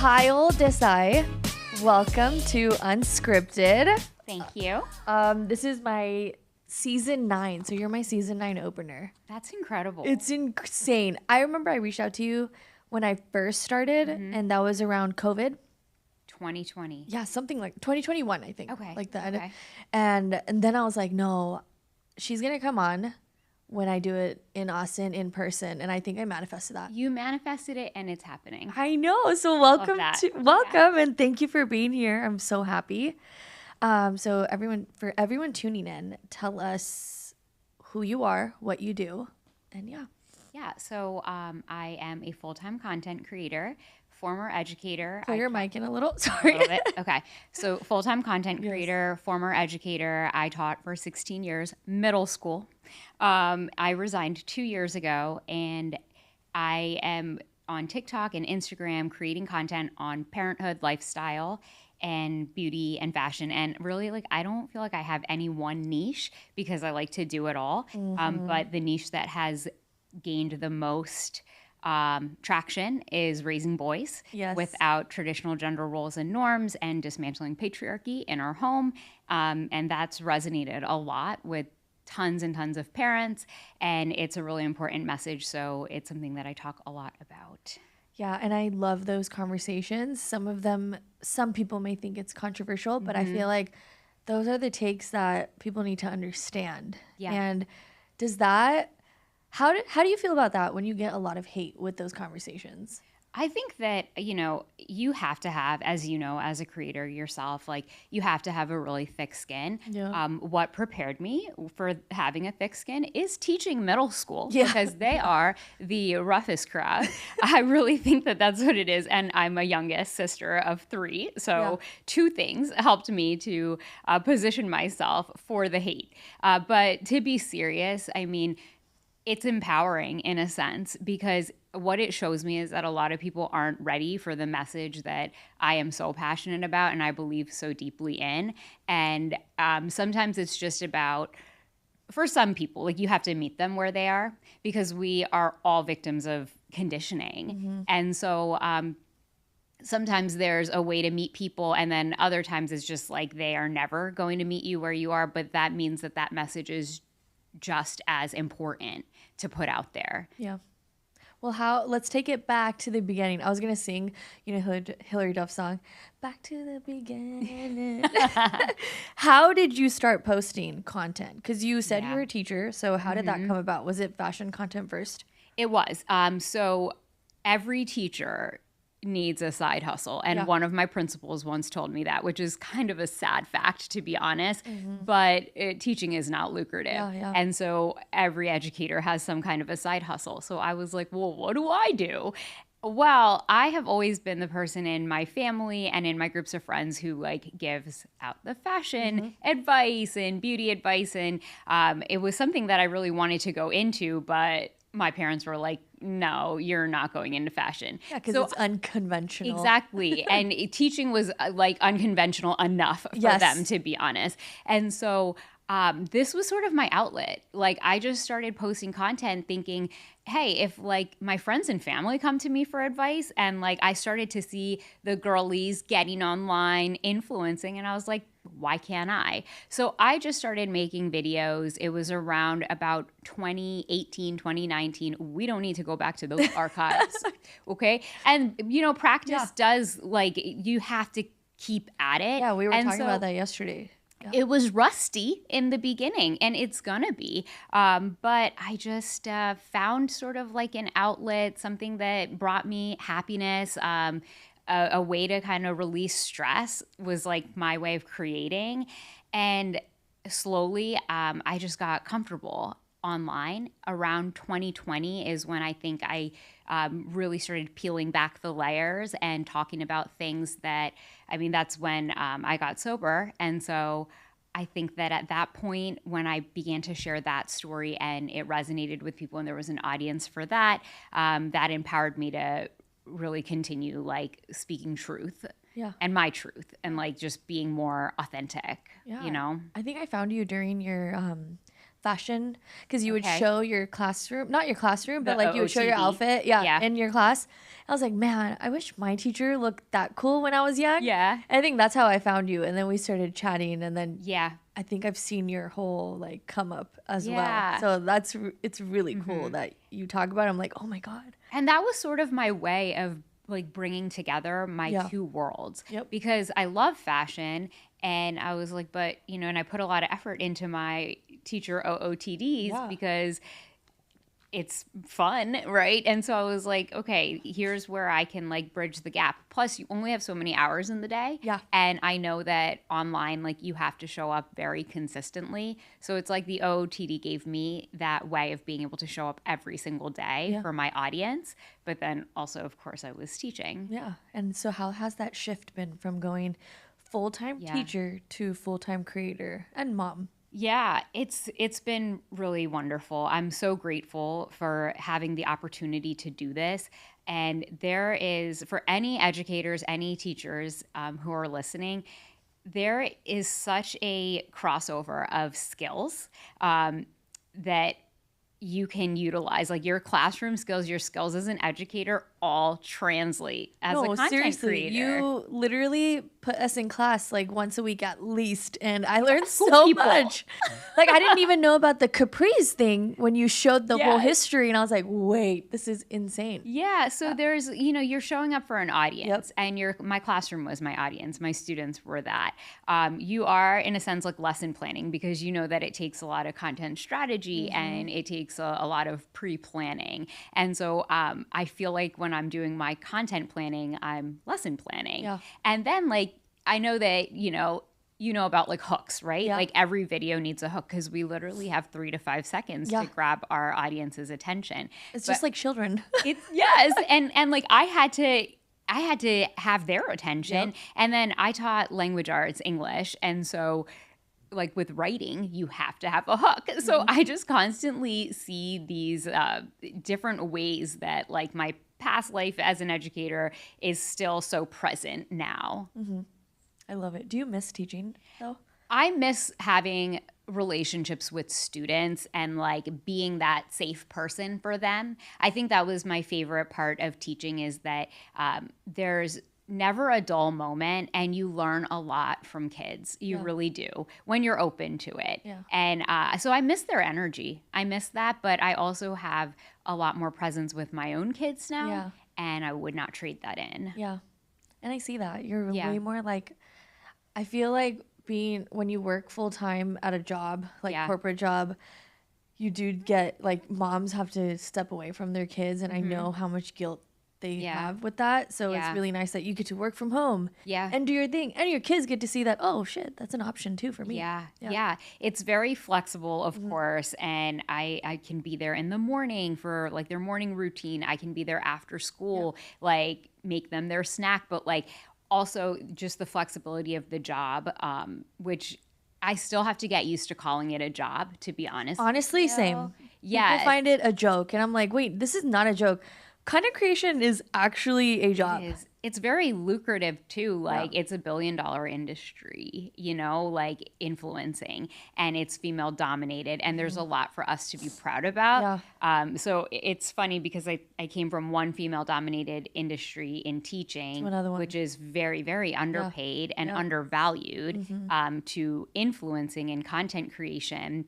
Payal, Desai, welcome to Unscripted. Thank you. This is my season 9, so you're my season 9 opener. That's incredible. It's insane. I remember I reached out to you when I first started, and that was around COVID. 2020. Yeah, something like 2021, I think. Okay. Like that. Okay. And then I was like, no, she's going to come on when I do it in Austin in person. And I think I manifested that. You manifested it and it's happening. I know. So welcome that. and thank you for being here. I'm so happy. So everyone tuning in, tell us who you are, what you do, and yeah. Yeah. So I am a full-time content creator, former educator. Pull your mic in a little. Sorry. A little bit. Okay. So full-time content creator, former educator. I taught for 16 years, middle school. I resigned 2 years ago, and I am on TikTok and Instagram creating content on parenthood, lifestyle, and beauty and fashion. And really, like, I don't feel like I have any one niche because I like to do it all. But the niche that has gained the most traction is raising boys without traditional gender roles and norms and dismantling patriarchy in our home. And that's resonated a lot with tons and tons of parents. And it's a really important message. So it's something that I talk a lot about. Yeah, and I love those conversations. Some people may think it's controversial, but I feel like those are the takes that people need to understand. Yeah. And how do you feel about that when you get a lot of hate with those conversations? I think that, you have to have, as you know, as a creator yourself, like you have to have a really thick skin. Yeah. What prepared me for having a thick skin is teaching middle school Yeah. because they are the roughest crowd. I really think that that's what it is. And I'm a youngest sister of 3. So 2 things helped me to position myself for the hate. But to be serious, I mean, it's empowering in a sense because what it shows me is that a lot of people aren't ready for the message that I am so passionate about and I believe so deeply in. And sometimes it's just about, for some people, like you have to meet them where they are because we are all victims of conditioning. And so sometimes there's a way to meet people and then other times it's just like they are never going to meet you where you are, but that means that that message is just as important to put out there. Yeah. Well, let's take it back to the beginning. I was going to sing, Hillary Duff's song, Back to the Beginning. How did you start posting content? Because you said you were a teacher. So how did that come about? Was it fashion content first? It was. So every teacher needs a side hustle. And one of my principals once told me that, which is kind of a sad fact, to be honest. But teaching is not lucrative. And so every educator has some kind of a side hustle. So I was like, well, what do I do? Well, I have always been the person in my family and in my groups of friends who like gives out the fashion advice and beauty advice. And it was something that I really wanted to go into, but my parents were like, no, you're not going into fashion. Yeah, because it's unconventional. Exactly. And teaching was like unconventional enough for them, to be honest. And so this was sort of my outlet. Like I just started posting content thinking, hey, if like my friends and family come to me for advice and like I started to see the girlies getting online, influencing, and I was like, why can't I? So I just started making videos. It was around about 2018, 2019. We don't need to go back to those archives. Okay. And, practice does like, you have to keep at it. Yeah, we were talking about that yesterday. Yeah. It was rusty in the beginning, and it's gonna be. But I just found sort of like an outlet, something that brought me happiness, a way to kind of release stress was like my way of creating. And slowly, I just got comfortable online. Around 2020 is when I think I really started peeling back the layers and talking about things that, that's when I got sober. And so I think that at that point, when I began to share that story and it resonated with people and there was an audience for that, that empowered me to really continue like speaking truth and my truth and like just being more authentic, I think I found you during your fashion because you would Okay. show your classroom, not your classroom, but The like you would show your OOTD. outfit, Yeah. in your class. I was like, man, I wish my teacher looked that cool when I was young. Yeah. I think that's how I found you, and then we started chatting, and then Yeah. I think I've seen your whole like come up as Yeah. well. So it's really cool that you talk about it. I'm like, oh my god. And that was sort of my way of like bringing together my Yeah. two worlds. Yep. Because I love fashion and I was like, but and I put a lot of effort into my teacher OOTDs Yeah. because it's fun, right? And so I was like, okay, here's where I can like bridge the gap. Plus, you only have so many hours in the day. Yeah. And I know that online, like you have to show up very consistently. So it's like the OOTD gave me that way of being able to show up every single day Yeah. for my audience. But then also, of course, I was teaching. Yeah. And so how has that shift been from going full-time Yeah. teacher to full-time creator and mom? Yeah, it's been really wonderful. I'm so grateful for having the opportunity to do this. And there is, for any educators, any teachers who are listening, there is such a crossover of skills that you can utilize. Like your classroom skills, your skills as an educator all translate as a content seriously, creator. you literally put us in class like once a week at least, and I learned Cool so people. much. Like I didn't even know about the capris thing when you showed the whole Yes. history, and I was like, wait, this is insane. Yeah, so there's, you're showing up for an audience, and my classroom was my audience. My students were that. You are, in a sense, like lesson planning because you know that it takes a lot of content strategy and it takes a lot of pre-planning. And so I feel like when I'm doing my content planning, I'm lesson planning. Yeah. And then, like, I know that, you know about like hooks, right? Yeah. Like every video needs a hook because we literally have 3 to 5 seconds Yeah. to grab our audience's attention. It's But- just like children. it's yes, and like I had to have their attention, Yep. and then I taught language arts, English, and so like with writing, you have to have a hook. So I just constantly see these different ways that like my past life as an educator is still so present now. I love it. Do you miss teaching though? I miss having relationships with students and like being that safe person for them. I think that was my favorite part of teaching is that there's never a dull moment and you learn a lot from kids. You really do when you're open to it. Yeah. And so I miss their energy. I miss that, but I also have a lot more presence with my own kids now. Yeah. And I would not trade that in. Yeah. And I see that. You're Yeah. way more like, I feel like when you work full time at a job, like Yeah. corporate job, you do get like moms have to step away from their kids. And I know how much guilt they Yeah. have with that. So Yeah. it's really nice that you get to work from home Yeah. and do your thing. And your kids get to see that, oh shit, that's an option too for me. Yeah. It's very flexible, of course. And I can be there in the morning for like their morning routine. I can be there after school, like make them their snack, but like also just the flexibility of the job, which I still have to get used to calling it a job, to be honest. Honestly, same. Yeah. People find it a joke. And I'm like, wait, this is not a joke. Content creation is actually a job. It's very lucrative too. Like it's $1 billion industry, like influencing, and it's female dominated, and there's a lot for us to be proud about. So it's funny because I came from one female dominated industry in teaching, another one. which is very, very underpaid and undervalued, to influencing and content creation.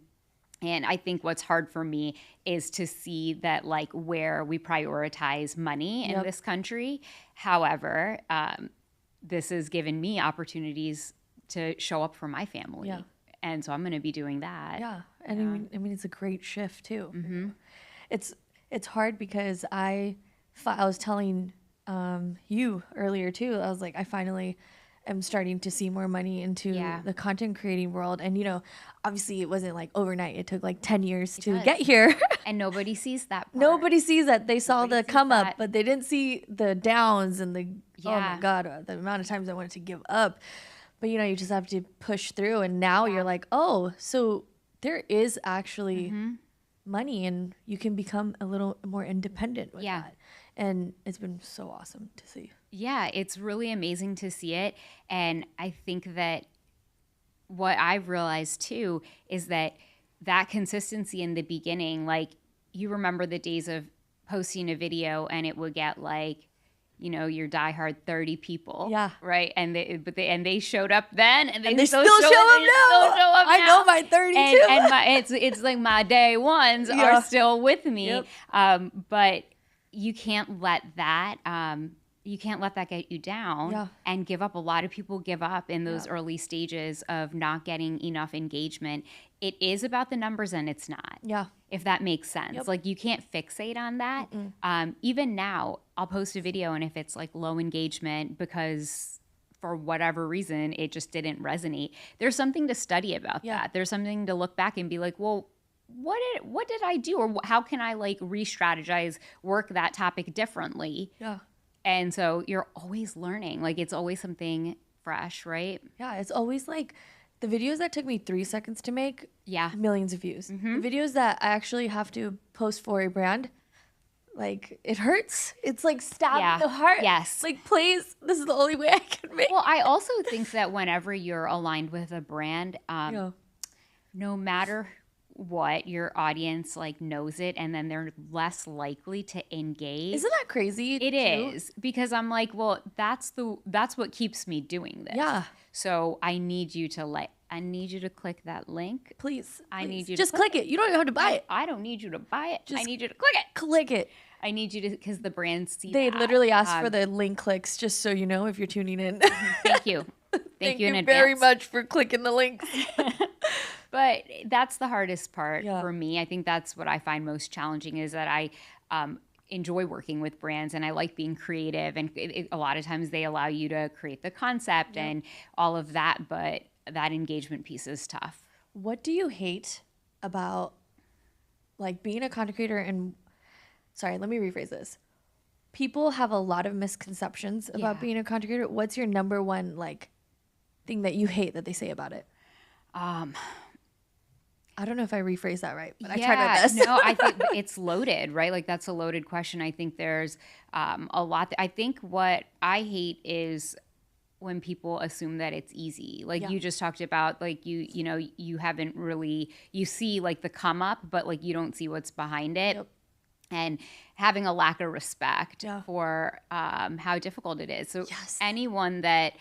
And I think what's hard for me is to see that like where we prioritize money in this country. However, this has given me opportunities to show up for my family. Yeah. And so I'm going to be doing that. Yeah. And I mean, it's a great shift too. It's hard because I was telling you earlier too, I was like, I finally am starting to see more money into the content creating world. And, obviously it wasn't like overnight. It took like 10 years to get here. And nobody sees that part. Nobody sees that. They saw the come that. up, but they didn't see the downs and oh my Yeah. God, the amount of times I wanted to give up. But, you just have to push through. And now you're like, oh, so there is actually money and you can become a little more independent with that. And it's been so awesome to see. Yeah, it's really amazing to see it. And I think that what I've realized too is that that consistency in the beginning, like you remember the days of posting a video and it would get like, your diehard 30 people. Yeah. Right. And they showed up then and they still show up now. I know my 30 too. And it's like my day ones are still with me. Yep. But you can't let that get you down. Yeah. And give up. A lot of people give up in those early stages of not getting enough engagement. It is about the numbers and it's not. Yeah. If that makes sense. Yep. Like you can't fixate on that. Even now, I'll post a video and if it's like low engagement because for whatever reason, it just didn't resonate. There's something to study about that. There's something to look back and be like, well, what did I do? Or how can I like re-strategize, work that topic differently? Yeah. And so you're always learning. Like it's always something fresh, right? Yeah. It's always like the videos that took me 3 seconds to make, millions of views. The videos that I actually have to post for a brand, like it hurts. It's like stabbing the heart. Yes. Like, please, this is the only way I can make. Well, I also think that whenever you're aligned with a brand, no matter what, your audience like knows it and then they're less likely to engage. Isn't that crazy? It is, because I'm like, well, that's what keeps me doing this. Yeah. So I need you to click that link. Please. I need you just to click it. You don't even have to buy it. I don't need you to buy it. I need you to click it. Click it. I need you to, because the brands see They that. literally ask for the link clicks, just so you know if you're tuning in. Thank you. Thank you in advance. Very much for clicking the links. But that's the hardest part for me. I think that's what I find most challenging is that I enjoy working with brands and I like being creative. And a lot of times they allow you to create the concept and all of that. But that engagement piece is tough. What do you hate about like being a content creator? And sorry, let me rephrase this. People have a lot of misconceptions about being a content creator. What's your number one like thing that you hate that they say about it? I don't know if I rephrased that right, but I tried my best. No, I think it's loaded, right? Like that's a loaded question. I think there's a lot. I think what I hate is when people assume that it's easy. Like you just talked about, like you haven't really, you see like the come up, but like you don't see what's behind it. Yep. And having a lack of respect for how difficult it is. So anyone that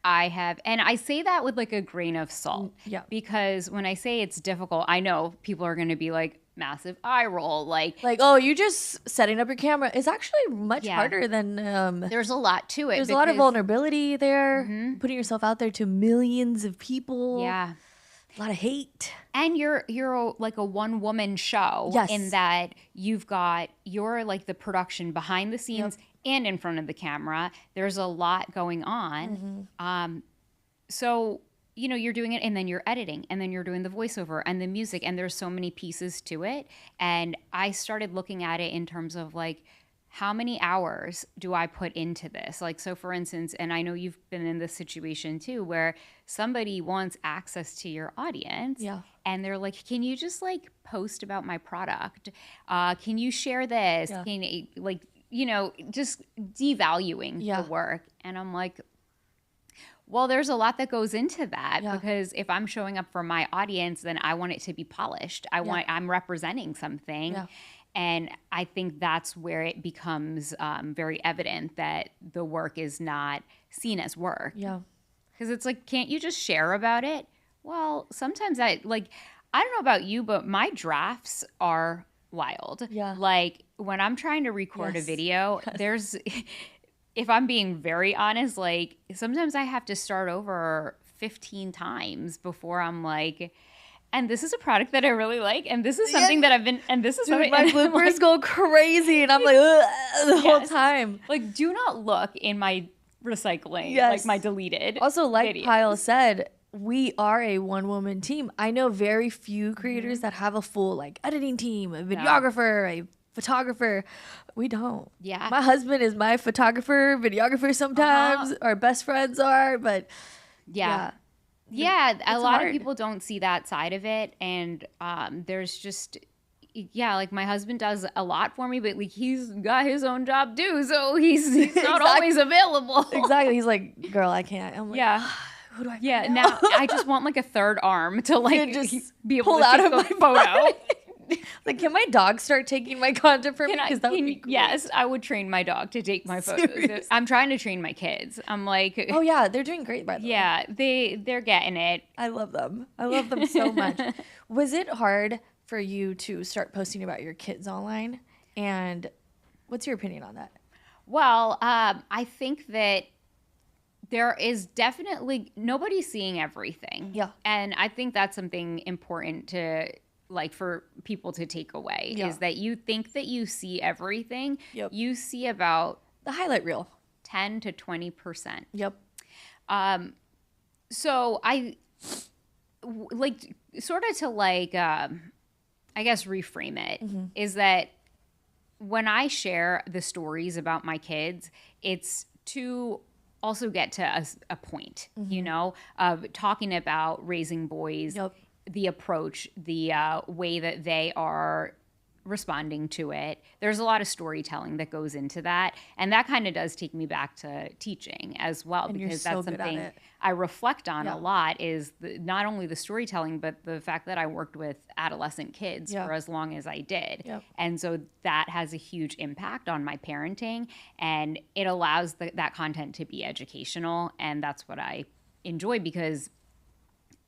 I have, and I say that with like a grain of salt, because when I say it's difficult, I know people are going to be like massive eye roll, like oh, you just setting up your camera is actually much harder than. There's a lot to it. There's a lot of vulnerability there, putting yourself out there to millions of people. Yeah. A lot of hate. And you're like a one woman show in that you're like the production behind the scenes and in front of the camera. There's a lot going on. So, you're doing it and then you're editing and then you're doing the voiceover and the music and there's so many pieces to it. And I started looking at it in terms of like, how many hours do I put into this? Like, so for instance, and I know you've been in this situation too, where somebody wants access to your audience and they're like, can you just like post about my product? Can you share this? Can you, just devaluing the work. And I'm like, well, there's a lot that goes into that because if I'm showing up for my audience, then I want it to be polished. I'm representing something. Yeah. And I think that's where it becomes very evident that the work is not seen as work. Yeah. Because it's like, can't you just share about it? Well, sometimes I don't know about you, but my drafts are wild. Yeah. Like when I'm trying to record a video, if I'm being very honest, like sometimes I have to start over 15 times before I'm like, and this is a product that I really like, and this is something that I've been, and this is something. My bloopers go crazy, and I'm like, the whole time. Like, do not look in my recycling, like my deleted. Also, like videos. Payal said, we are a one-woman team. I know very few creators that have a full like editing team, a videographer, a photographer. We don't. Yeah. My husband is my photographer, videographer sometimes. Our best friends are, but yeah, a lot of people don't see that side of it. And there's just, like my husband does a lot for me, but like he's got his own job too. So he's not always available. Exactly. He's like, girl, I can't. I'm like, Who do I Yeah, find now I just want like a third arm to like just be able pull to out take of a my photo. Like, can my dog start taking my content for me? Because that would be great. Yes, I would train my dog to take my photos. Seriously? I'm trying to train my kids. I'm like, Oh yeah, they're doing great, by the way. yeah, they're getting it. I love them. I love them so much. Was it hard for you to start posting about your kids online? And what's your opinion on that? Well, I think that there is definitely nobody's seeing everything. Yeah. And I think that's something important to like for people to take away Yeah. is that you think that you see everything. Yep. You see about The highlight reel. 10 to 20%. Yep. So like sort of to like I guess reframe it is that when I share the stories about my kids, it's to also get to a point, you know, of talking about raising boys, Yep. the approach, the way that they are responding to it. There's a lot of storytelling that goes into that. And that kind of does take me back to teaching as well, And you're because so that's good at something it. I reflect on Yeah. a lot is not only the storytelling, but the fact that I worked with adolescent kids Yeah. for as long as I did. Yep. And so that has a huge impact on my parenting, and it allows that content to be educational. And that's what I enjoy because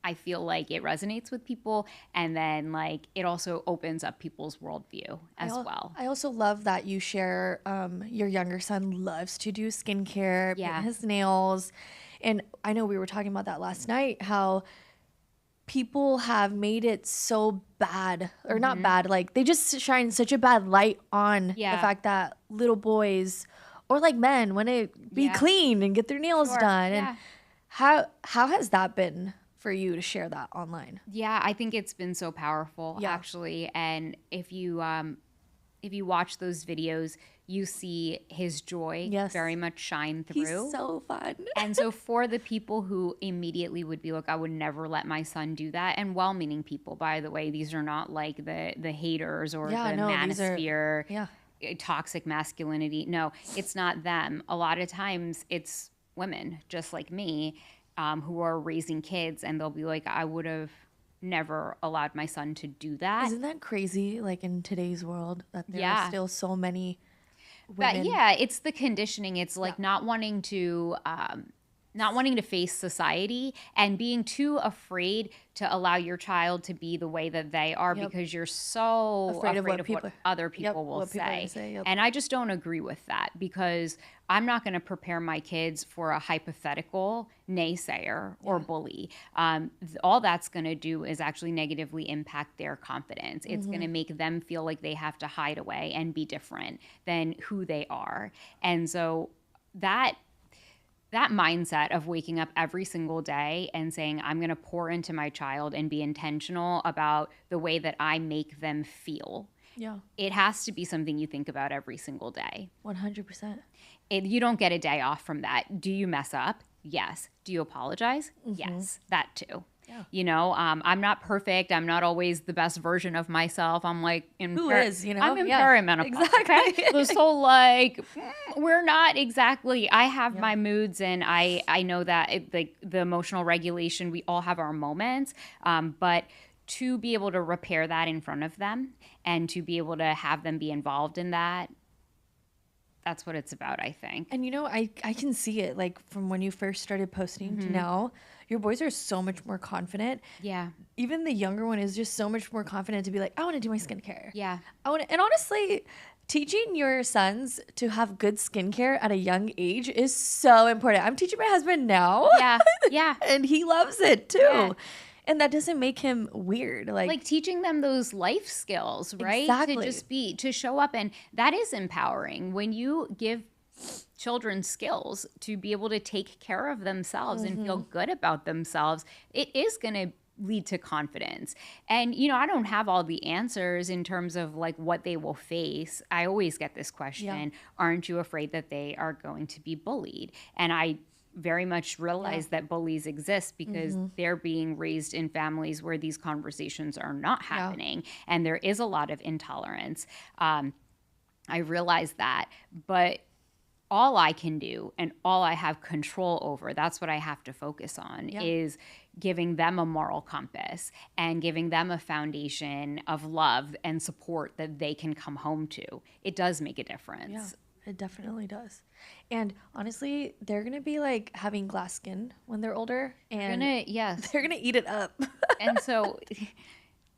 I feel like it resonates with people, and then like it also opens up people's worldview as well. I also love that you share your younger son loves to do skincare, Yeah. paint his nails. And I know we were talking about that last night, how people have made it so bad, or not bad, like they just shine such a bad light on Yeah. the fact that little boys or like men want to be Yeah. clean and get their nails Sure. done. Yeah. And how has that been for you to share that online? Yeah, I think it's been so powerful Yeah. actually. And if you watch those videos, you see his joy Yes. very much shine through. He's so fun. And so for the people who immediately would be like, I would never let my son do that, and well-meaning people, by the way, these are not like the haters or Yeah, the no, these are- manosphere, Yeah. toxic masculinity. No, it's not them. A lot of times it's women just like me who are raising kids, and they'll be like, I would have never allowed my son to do that. Isn't that crazy? Like in today's world, that there Yeah. are still so many But women. yeah, it's the conditioning. It's like not wanting to face society and being too afraid to allow your child to be the way that they are Yep. because you're so afraid of what other people will what people are say. gonna say, yep. And I just don't agree with that because I'm not going to prepare my kids for a hypothetical naysayer or bully. All that's going to do is actually negatively impact their confidence. It's going to make them feel like they have to hide away and be different than who they are. And so that mindset of waking up every single day and saying, I'm going to pour into my child and be intentional about the way that I make them feel. Yeah, It has to be something you think about every single day. 100%. You don't get a day off from that. Do you mess up? Yes. Do you apologize? Yes, that too. Yeah. You know, I'm not perfect. I'm not always the best version of myself. I'm like Who is, you know? I'm in Yeah, perimenopause. exactly. Okay? So like, we're not exactly. I have my moods, and I know that like the emotional regulation. We all have our moments, but to be able to repair that in front of them and to be able to have them be involved in that. That's what it's about, I think. And you know, I can see it like from when you first started posting to now. Your boys are so much more confident. Yeah. Even the younger one is just so much more confident to be like, I want to do my skincare. Yeah. And honestly, teaching your sons to have good skincare at a young age is so important. I'm teaching my husband now. Yeah. Yeah. And he loves it too. Yeah. And that doesn't make him weird. Like teaching them those life skills, right? Exactly. To just to show up. And that is empowering when you give children skills to be able to take care of themselves and feel good about themselves. It is going to lead to confidence. And, you know, I don't have all the answers in terms of like what they will face. I always get this question, aren't you afraid that they are going to be bullied? And I very much realize that bullies exist because they're being raised in families where these conversations are not happening. And there is a lot of intolerance. I realize that. But all I can do and all I have control over, that's what I have to focus on, is giving them a moral compass and giving them a foundation of love and support that they can come home to. It does make a difference. Yeah, it definitely does. And honestly, they're going to be like having glass skin when they're older, and they're going to eat it up. And so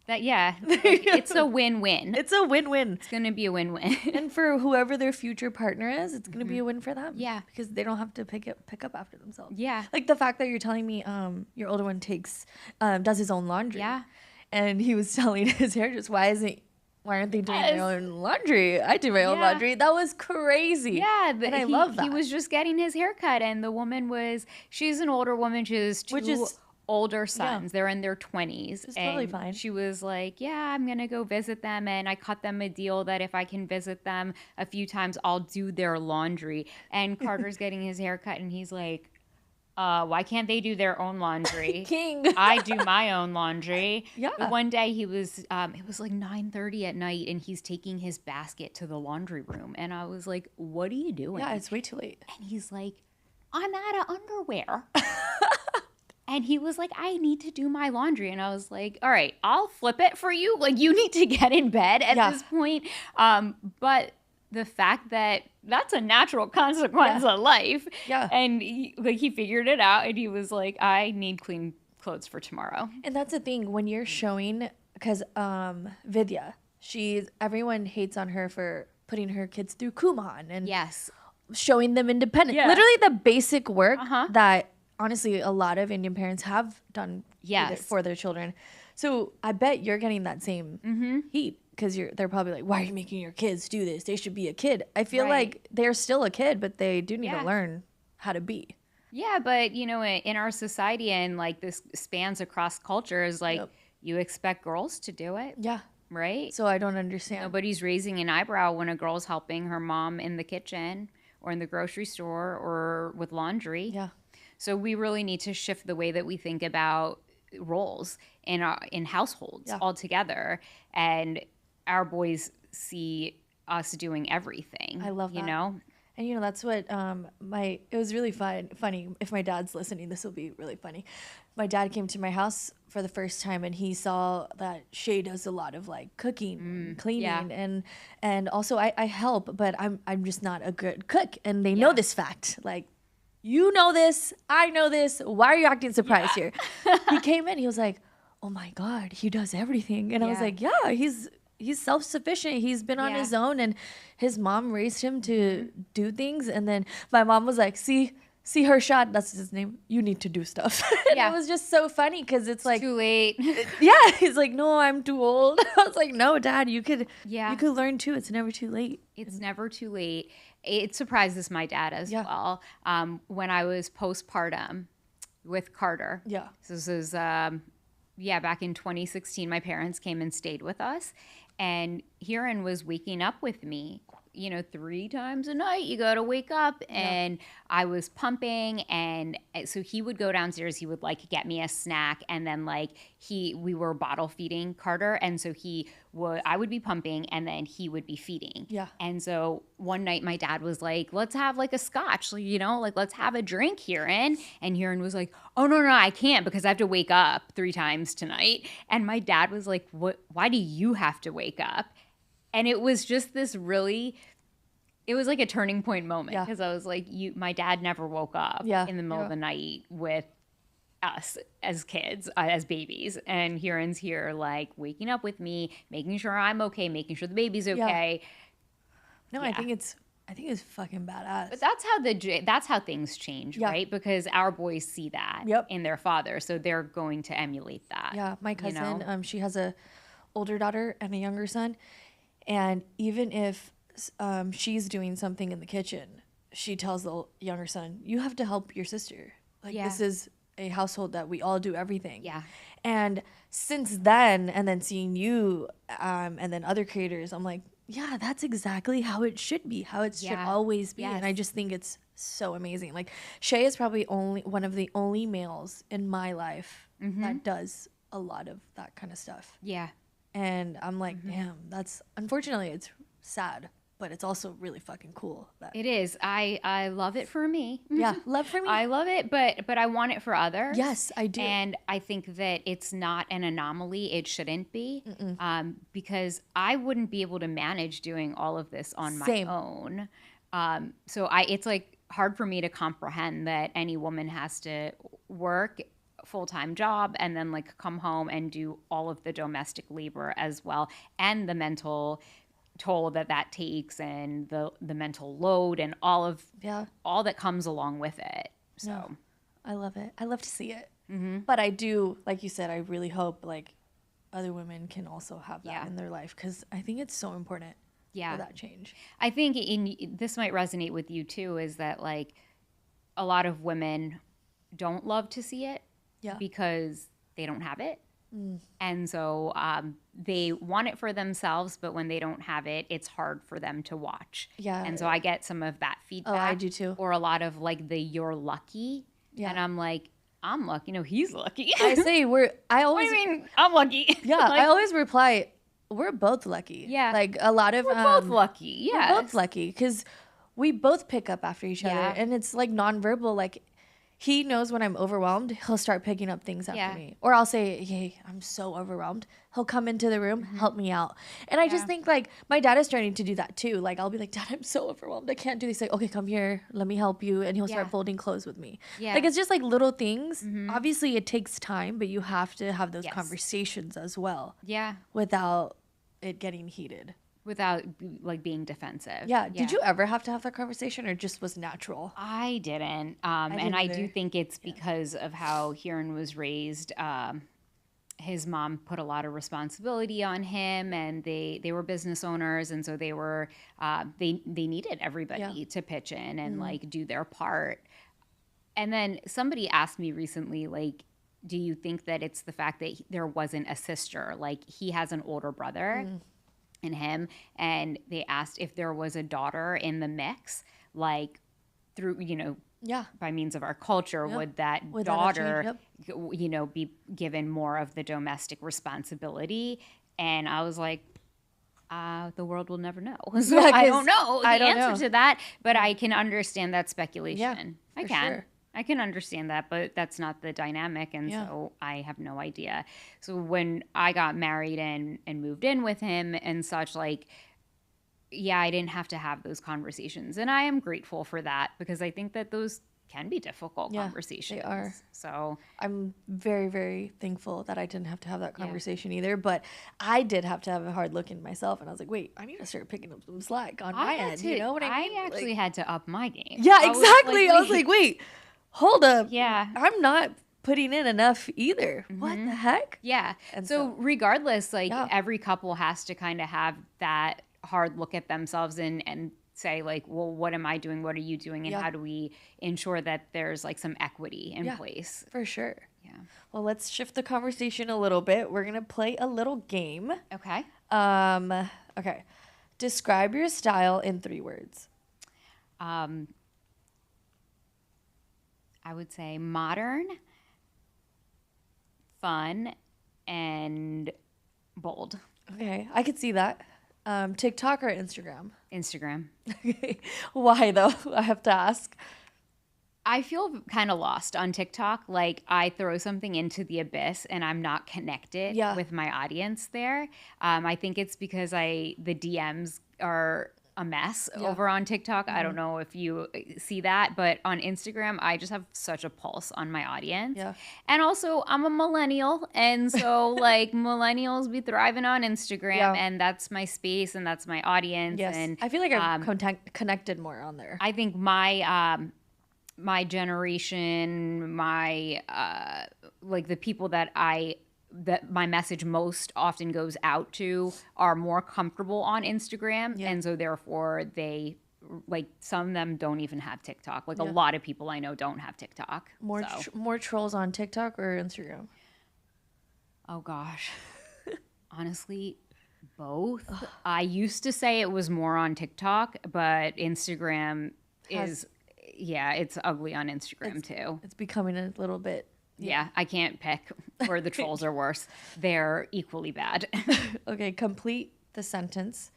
it's a win-win. It's a win-win. It's going to be a win-win. And for whoever their future partner is, it's going to be a win for them. Yeah. Because they don't have to pick up after themselves. Yeah. Like the fact that you're telling me your older one does his own laundry. Yeah. And he was telling his hairdresser, why aren't they doing their own laundry? I do my own laundry. That was crazy. Yeah. And I love that. He was just getting his hair cut, and the woman she's an older woman. She has two older sons. They're in their 20s. It's totally fine. She was like, yeah, I'm going to go visit them. And I cut them a deal that if I can visit them a few times, I'll do their laundry. And Carter's getting his hair cut, and he's like, why can't they do their own laundry? King. I do my own laundry. Yeah. One day it was like 9:30 at night, and he's taking his basket to the laundry room. And I was like, what are you doing? Yeah, it's way too late. And he's like, I'm out of underwear. And he was like, I need to do my laundry. And I was like, all right, I'll flip it for you. Like, you need to get in bed at this point. But the fact that that's a natural consequence of life. Yeah. And he figured it out, and he was like, I need clean clothes for tomorrow. And that's the thing when you're showing, because Vidya, everyone hates on her for putting her kids through Kumon and showing them independence. Yeah. Literally the basic work that honestly a lot of Indian parents have done for their children. So I bet you're getting that same heat. Because they're probably like, why are you making your kids do this? They should be a kid. I feel like they're still a kid, but they do need to learn how to be. Yeah, but in our society, and like this spans across cultures, like you expect girls to do it. Yeah. Right? So I don't understand. Nobody's raising an eyebrow when a girl's helping her mom in the kitchen or in the grocery store or with laundry. Yeah. So we really need to shift the way that we think about roles in households altogether. And our boys see us doing everything. I love that. And that's what it was really funny. If my dad's listening, this will be really funny. My dad came to my house for the first time, and he saw that Shay does a lot of like cooking and cleaning, and also I help, but I'm just not a good cook, and they know this fact. Like, you know this, I know this. Why are you acting surprised here? He came in, he was like, oh my God, he does everything. And I was like, yeah, he's self-sufficient. He's been on his own, and his mom raised him to do things. And then my mom was like, see Harshad, that's his name. You need to do stuff. And it was just so funny because it's like too late. He's like, no, I'm too old. I was like, no, Dad, you could learn too. It's never too late. It's never too late. It surprises my dad as well. When I was postpartum with Carter. Yeah. So this was back in 2016, my parents came and stayed with us, and Hiran was waking up with me, 3 times a night. You got to wake up. And I was pumping. And so he would go downstairs. He would like get me a snack. And then we were bottle feeding Carter. And so I would be pumping, and then he would be feeding. Yeah. And so one night my dad was like, let's have like a scotch, let's have a drink, Hiran. And Hiran was like, oh, no, I can't because I have to wake up 3 times tonight. And my dad was like, why do you have to wake up? And it was just it was like a turning point moment because I was like, my dad never woke up in the middle of the night with us as kids, as babies. And Hiran's here like waking up with me, making sure I'm okay, making sure the baby's okay. Yeah. No, I think it's fucking badass. But that's how things change, right? Because our boys see that in their father, so they're going to emulate that. Yeah, my cousin, she has a older daughter and a younger son. And even if she's doing something in the kitchen, she tells the younger son, you have to help your sister. This is a household that we all do everything. Yeah. And since then, and then seeing you and then other creators, I'm like, yeah, that's exactly how it should be, how it should always be. Yes. And I just think it's so amazing. Like, Shay is probably one of the only males in my life that does a lot of that kind of stuff. Yeah. And I'm like, damn, unfortunately, it's sad. but it's also really fucking cool. That, It is. I love it for me. yeah, love for me. I love it, but I want it for others. Yes, I do. And I think that it's not an anomaly. It shouldn't be, because I wouldn't be able to manage doing all of this on Same. my own. So it's like hard for me to comprehend that any woman has to work full-time job and then like come home and do all of the domestic labor as well, and the mental toll that takes, and the mental load, and all that comes along with it. So No, I love it. I love to see it. But I do, like you said, I really hope like other women can also have that in their life, because I think it's so important for that change. I think this might resonate with you too, is that like a lot of women don't love to see it because they don't have it. And so they want it for themselves, but when they don't have it, it's hard for them to watch. Yeah. And so I get some of that feedback. Oh, I do too. Or a lot of like you're lucky. Yeah. And I'm like, I'm lucky. No, he's lucky. I say I always. What do you mean? I'm lucky. Yeah, like, I always reply, we're both lucky. Yeah. Like a lot of. We're both lucky. Yeah. We're both lucky because we both pick up after each other, and it's like nonverbal. Like he knows when I'm overwhelmed, he'll start picking up things after me, or I'll say, "Hey, I'm so overwhelmed." He'll come into the room, help me out, and I just think like my dad is starting to do that too. Like I'll be like, "Dad, I'm so overwhelmed. I can't do this." Like, okay, come here, let me help you, and he'll start folding clothes with me. Yeah. Like it's just like little things. Obviously, it takes time, but you have to have those conversations as well. Yeah. Without it getting heated. Without like being defensive. Yeah. Did you ever have to have that conversation, or just was natural? I didn't. And I do think it's because of how Kieran was raised. His mom put a lot of responsibility on him, and they were business owners, and so they were they needed everybody to pitch in and like do their part. And then somebody asked me recently, like, do you think that it's the fact that there wasn't a sister? Like he has an older brother. In him, and they asked if there was a daughter in the mix, like through by means of our culture, would that daughter be given more of the domestic responsibility? And I was like, the world will never know. So I don't know the answer to that, but I can understand that speculation. I can. Sure. I can understand that, but that's not the dynamic, and so I have no idea. So when I got married and moved in with him and such, like, I didn't have to have those conversations, and I am grateful for that, because I think that those can be difficult conversations. They are. So I'm very, very thankful that I didn't have to have that conversation either, but I did have to have a hard look in myself, and I was like, wait, I need to start picking up some slack on my end. You know what I mean? I actually had to up my game. Yeah, exactly. I was like, wait. Hold up. Yeah. I'm not putting in enough either. What the heck? Yeah. And so regardless, like every couple has to kind of have that hard look at themselves and say like, well, what am I doing? What are you doing? And how do we ensure that there's like some equity in place? For sure. Yeah. Well, let's shift the conversation a little bit. We're going to play a little game. Okay. Okay. Describe your style in 3 words. I would say modern, fun, and bold. Okay, I could see that. TikTok or Instagram? Instagram. Why though? I have to ask. I feel kind of lost on TikTok. Like I throw something into the abyss and I'm not connected with my audience there. I think it's because the DMs are a mess over on TikTok. I don't know if you see that, but on Instagram, I just have such a pulse on my audience. Yeah. And also, I'm a millennial, and so like millennials be thriving on Instagram, and that's my space and that's my audience. Yes. And I feel like I'm connected more on there. I think my my generation, my like the people that my message most often goes out to are more comfortable on Instagram. And so therefore they like some of them don't even have TikTok. Like a lot of people I know don't have TikTok. More trolls on TikTok or Instagram? Oh gosh. Honestly, both. I used to say it was more on TikTok, but Instagram is it's ugly on Instagram too. It's becoming a little bit. Yeah, I can't pick where the trolls are worse. They're equally bad. Okay, complete the sentence.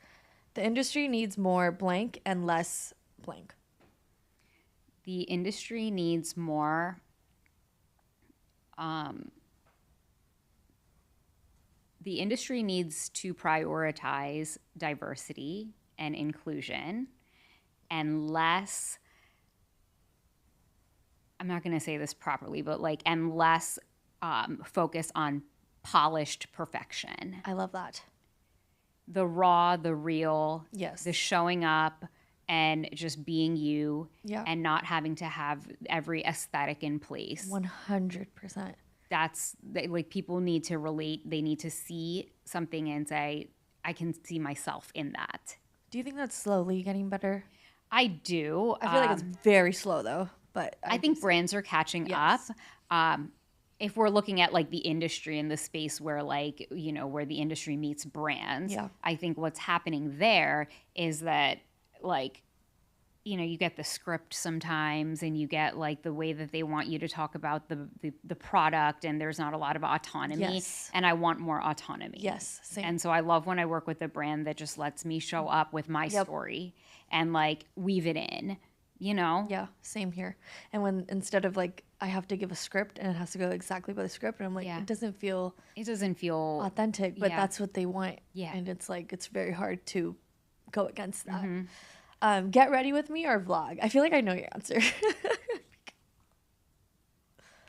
The industry needs more blank and less blank. The industry needs more the industry needs to prioritize diversity and inclusion and less, I'm not going to say this properly, but like, and less focus on polished perfection. I love that. The raw, the real, Yes. the showing up and just being you, Yeah. and not having to have every aesthetic in place. 100%. That's like, people need to relate. They need to see something and say, I can see myself in that. Do you think that's slowly getting better? I do. I feel like it's very slow though, but I think brands are catching Yes. up. If we're looking at like the industry and the space where like, you know, where the industry meets brands, Yeah. I think what's happening there is that like, you know, you get the script sometimes and you get like the way that they want you to talk about the product, and there's not a lot of autonomy. Yes. And I want more autonomy. Yes, same. And so I love when I work with a brand that just lets me show up with my Yep. story and like weave it in, you know? Yeah, same here. And when instead of like I have to give a script and it has to go exactly by the script, and I'm like, Yeah. it doesn't feel It doesn't feel authentic, but Yeah. that's what they want. Yeah. And it's like it's very hard to go against that. Mm-hmm. Get ready with me or vlog? I feel like I know your answer.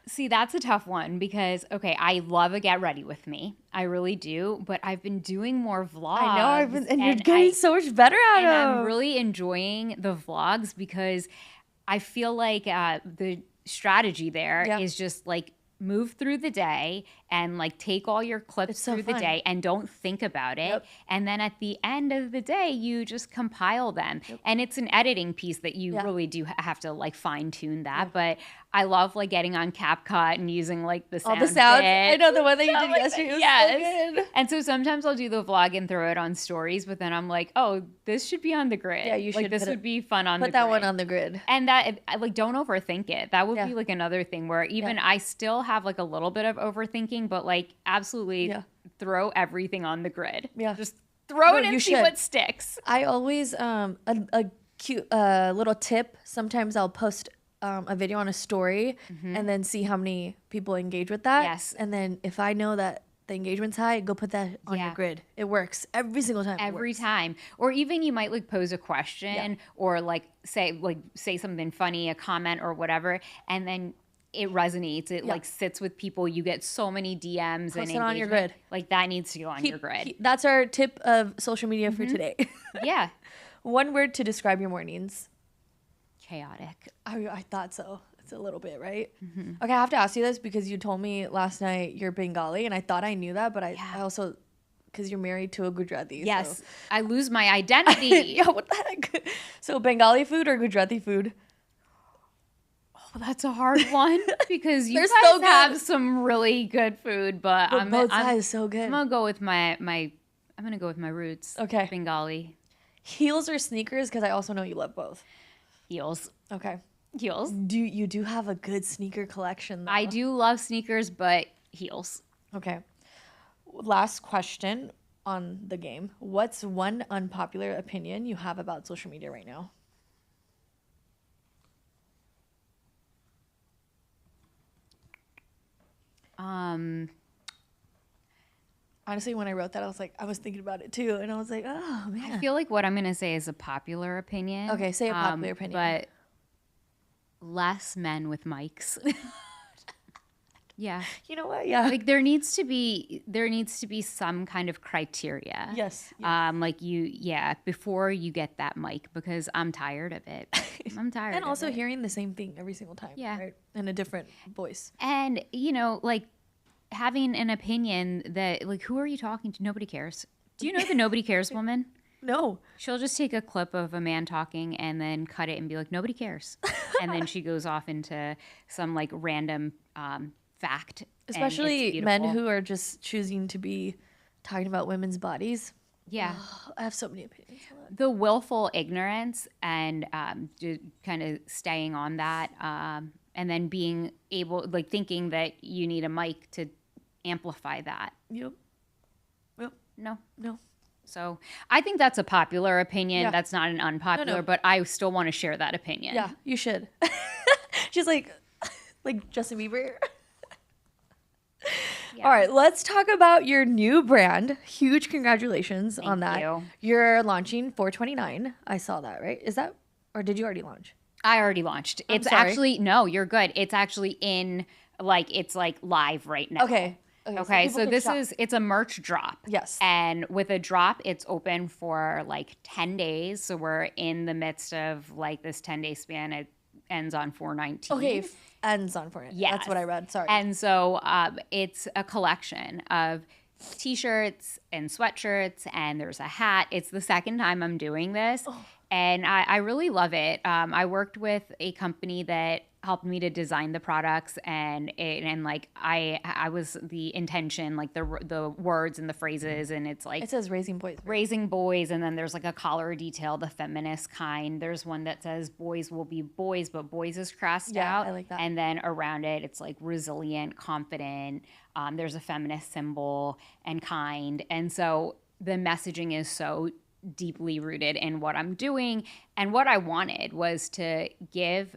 See, that's a tough one because, okay, I love a get ready with me. I really do. But I've been doing more vlogs. I know, and you're getting so much better at and them. I'm really enjoying the vlogs because I feel like the strategy there is Yeah. just like move through the day and like take all your clips It's so through the fun. day and don't think about it. Yep. And then at the end of the day, you just compile them. And it's an editing piece that you Yeah. really do have to like fine tune that. But I love like getting on CapCut and using like the sound All the sounds. bit. I know the one that you Stuff did like yesterday. that. Was Yes. so good. And so sometimes I'll do the vlog and throw it on stories, but then I'm like, oh, this should be on the grid. Yeah, you like should this put would it- be fun on the Put that grid. one on the grid. And that, like, don't overthink it. That would Yeah. be like another thing where even I still have like a little bit of overthinking, but like absolutely throw everything on the grid. Yeah. Just throw No, it and you see should. what sticks. I always a cute little tip. Sometimes I'll post a video on a story and then see how many people engage with that. Yes. And then if I know that the engagement's high, go put that on your Yeah. grid. It works every single time. It Every works. time. Or even you might like pose a question or like say something funny, a comment or whatever, and then it resonates. It like sits with people. You get so many DMs Post and it on your engagement. grid. Like that needs to go on your grid. That's our tip of social media for today. Yeah. One word to describe your mornings. Chaotic. I thought so. It's a little bit, right? Okay, I have to ask you this because you told me last night you're Bengali, and I thought I knew that, but I also, because you're married to a Gujarati. Yes. So. I lose my identity. Yeah, what the heck? So Bengali food or Gujarati food? Oh, that's a hard one because you They're guys so good. have some really good food, but Both sides so good. I'm gonna go with my I'm gonna go with my roots. Okay. Bengali. Heels or sneakers? Because I also know you love both. Heels. Okay. Heels. You do have a good sneaker collection, though. I do love sneakers, but heels. Okay. Last question on the game. What's one unpopular opinion you have about social media right now? Honestly, when I wrote that, I was thinking about it too, and I was like, oh man. I feel like what I'm gonna say is a popular opinion. Okay, say a popular opinion. But less men with mics. Yeah. You know what? Yeah. Like there needs to be some kind of criteria. Yes. Like before you get that mic, because I'm tired of it. I'm tired. And also of it. hearing the same thing every single time. Yeah. Right? In a different voice. And like having an opinion that like, who are you talking to? Nobody cares. Do you know the nobody cares woman? No. She'll just take a clip of a man talking and then cut it and be like, nobody cares. And then she goes off into some like random fact. Especially men who are just choosing to be talking about women's bodies. Yeah. Oh, I have so many opinions on that. The willful ignorance and kind of staying on that and then being able, like thinking that you need a mic to amplify that. Yep. No. So I think that's a popular opinion. Yeah. That's not an unpopular, No. but I still want to share that opinion. Yeah, you should. She's like Justin Bieber. Yeah. All right, let's talk about your new brand. Huge congratulations on that. you. You're launching 429. I saw that, right? Is that, or did you already launch? I already launched. It's sorry. actually, no, you're good. It's actually it's like live right now. Okay. Okay, people so can this shop. it's a merch drop. Yes. And with a drop, it's open for like 10 days. So we're in the midst of like this 10-day span. It ends on 4/19. Okay, ends on 4. Yes. That's what I read. Sorry. And so it's a collection of t-shirts and sweatshirts, and there's a hat. It's the second time I'm doing this, and I really love it. I worked with a company that helped me to design the products, and like I was the intention, like the words and the phrases, and it's like it says raising boys. raising boys, and then there's like a collar detail, the feminist kind. There's one that says boys will be boys, but boys is crossed out. I like that. And then around it, it's like resilient, confident. There's a feminist symbol and kind. And so the messaging is so deeply rooted in what I'm doing. And what I wanted was to give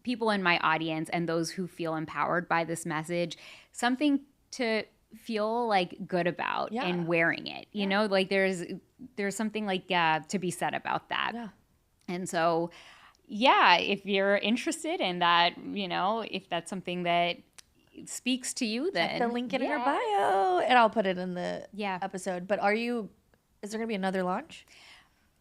people in my audience and those who feel empowered by this message something to feel like good about in wearing it. You know, like there's something like to be said about that. Yeah. And so, yeah, if you're interested in that, you know, if that's something that speaks to you, then Check the link in her bio, and I'll put it in the Yeah. episode. But is there gonna be another launch?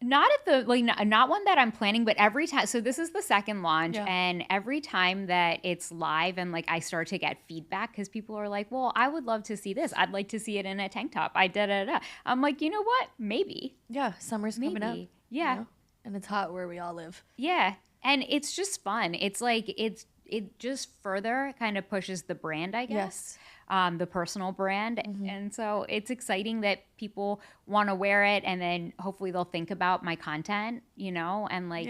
Not at the not one that I'm planning, but every time. So this is the second launch, Yeah. and every time that it's live and like I start to get feedback because people are like, "Well, I would love to see this. I'd like to see it in a tank top." I'm like, you know what? Maybe. Yeah, summer's coming up. Maybe. Yeah. You know? And it's hot where we all live. Yeah, and it's just fun. It's like it just further kind of pushes the brand, I guess. The personal brand. And so it's exciting that people want to wear it, and then hopefully they'll think about my content, you know, and like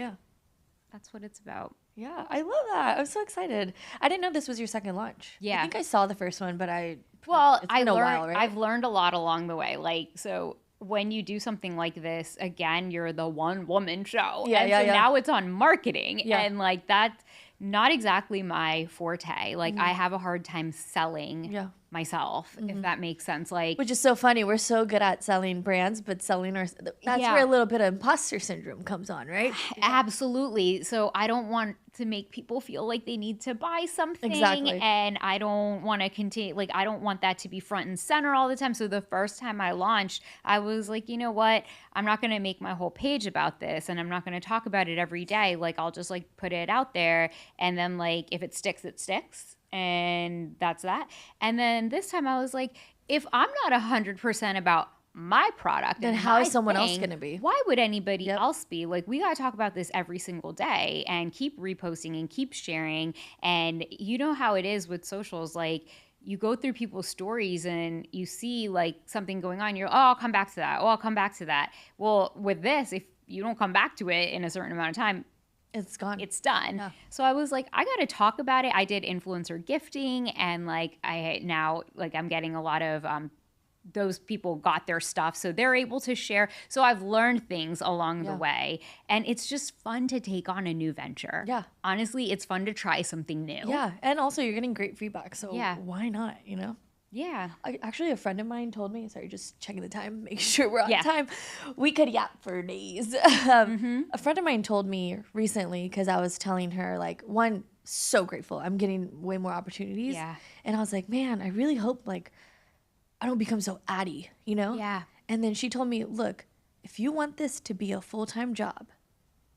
that's what it's about. Yeah, I love that. I'm so excited. I didn't know this was your second launch. Yeah. I think I saw the first one, but it's I been a learned while, right? I've learned a lot along the way. Like, so when you do something like this, again, you're the one woman show. Yeah, and yeah, so yeah. now it's on marketing. Yeah. And like that's not exactly my forte. Like I have a hard time selling myself, if that makes sense. Like, Which is so funny. We're so good at selling brands, but selling that's where a little bit of imposter syndrome comes on, right? absolutely. So I don't want to make people feel like they need to buy something. Exactly. And I don't want to continue, like, I don't want that to be front and center all the time. So the first time I launched, I was like, you know what? I'm not going to make my whole page about this, and I'm not going to talk about it every day. Like, I'll just like put it out there. And then like, if it sticks, it sticks. And that's that. And then this time I was like, if I'm not 100% about my product, Then and how my is someone else thing, gonna be? why would anybody else be? Like, we got to talk about this every single day and keep reposting and keep sharing. And you know how it is with socials, like you go through people's stories and you see like something going on, you're, oh, I'll come back to that. Oh, I'll come back to that. Well, with this, if you don't come back to it in a certain amount of time, It's gone. it's done. Yeah. So I was like, I got to talk about it. I did influencer gifting, and like I'm getting a lot of those people got their stuff, so they're able to share. So I've learned things along the way, and it's just fun to take on a new venture. Yeah. Honestly, it's fun to try something new. Yeah, and also you're getting great feedback, so Yeah. why not, you know? Yeah. Actually, a friend of mine told me, sorry, just checking the time, make sure we're on Yeah. time. We could yap for days. A friend of mine told me recently, because I was telling her, like, one, so grateful. I'm getting way more opportunities. Yeah. And I was like, man, I really hope, like, I don't become so addy, you know? Yeah. And then she told me, look, if you want this to be a full-time job,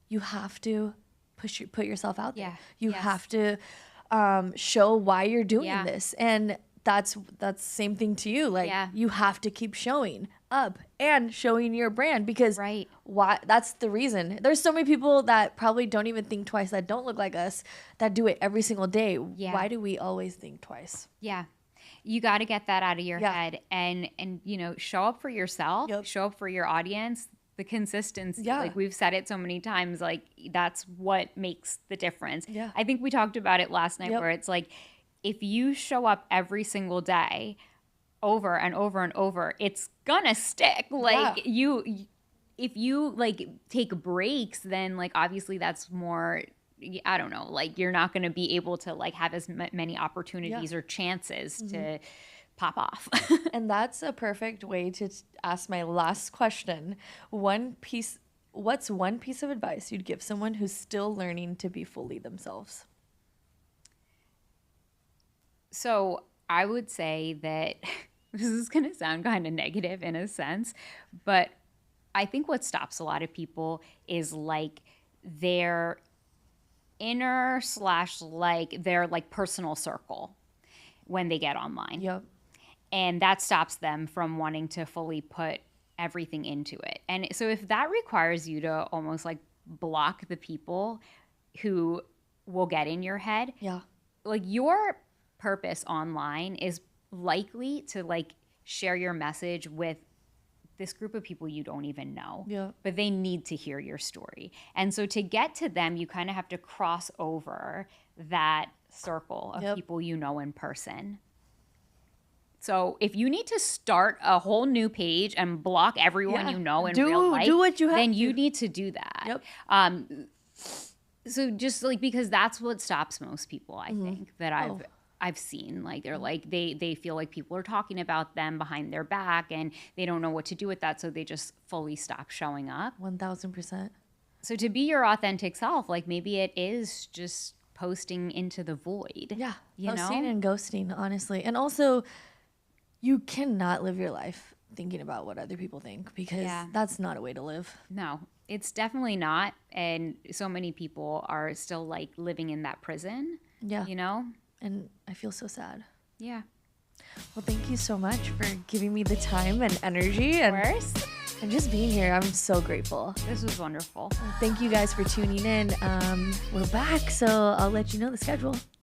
you have to put yourself out there. Yeah. You Yes. have to show why you're doing Yeah. this. And that's same thing to you. Like Yeah. you have to keep showing up and showing your brand, because Right. why? That's the reason. There's so many people that probably don't even think twice, that don't look like us, that do it every single day. Yeah. Why do we always think twice? Yeah. You got to get that out of your Yeah. head, and you know, show up for yourself, Yep. show up for your audience. The consistency, Yeah. like we've said it so many times, like that's what makes the difference. Yeah. I think we talked about it last night, Yep. where it's like, if you show up every single day, over and over and over, it's gonna stick. Like if you like take breaks, then like obviously that's more, I don't know, like you're not going to be able to like have as many opportunities or chances to pop off. And that's a perfect way to ask my last question. What's one piece of advice you'd give someone who's still learning to be fully themselves? So I would say that this is going to sound kind of negative in a sense, but I think what stops a lot of people is like their inner / like their like personal circle when they get online. Yep. And that stops them from wanting to fully put everything into it. And so if that requires you to almost like block the people who will get in your head, like your purpose online is likely to like share your message with this group of people you don't even know, but they need to hear your story. And so to get to them, you kind of have to cross over that circle of people you know in person. So if you need to start a whole new page and block everyone you know in real life, then you need to do that. So just like, because that's what stops most people, I think, that I've seen. Like they're like they feel like people are talking about them behind their back and they don't know what to do with that, so they just fully stop showing up. 1000%. So to be your authentic self, like maybe it is just posting into the void. Yeah, you posting know? and ghosting, honestly. And also, you cannot live your life thinking about what other people think, because that's not a way to live. No, it's definitely not. And so many people are still like living in that prison. Yeah. You know? And I feel so sad. Yeah. Well, thank you so much for giving me the time and energy and just being here. I'm so grateful. This was wonderful. Thank you guys for tuning in. We're back, so I'll let you know the schedule.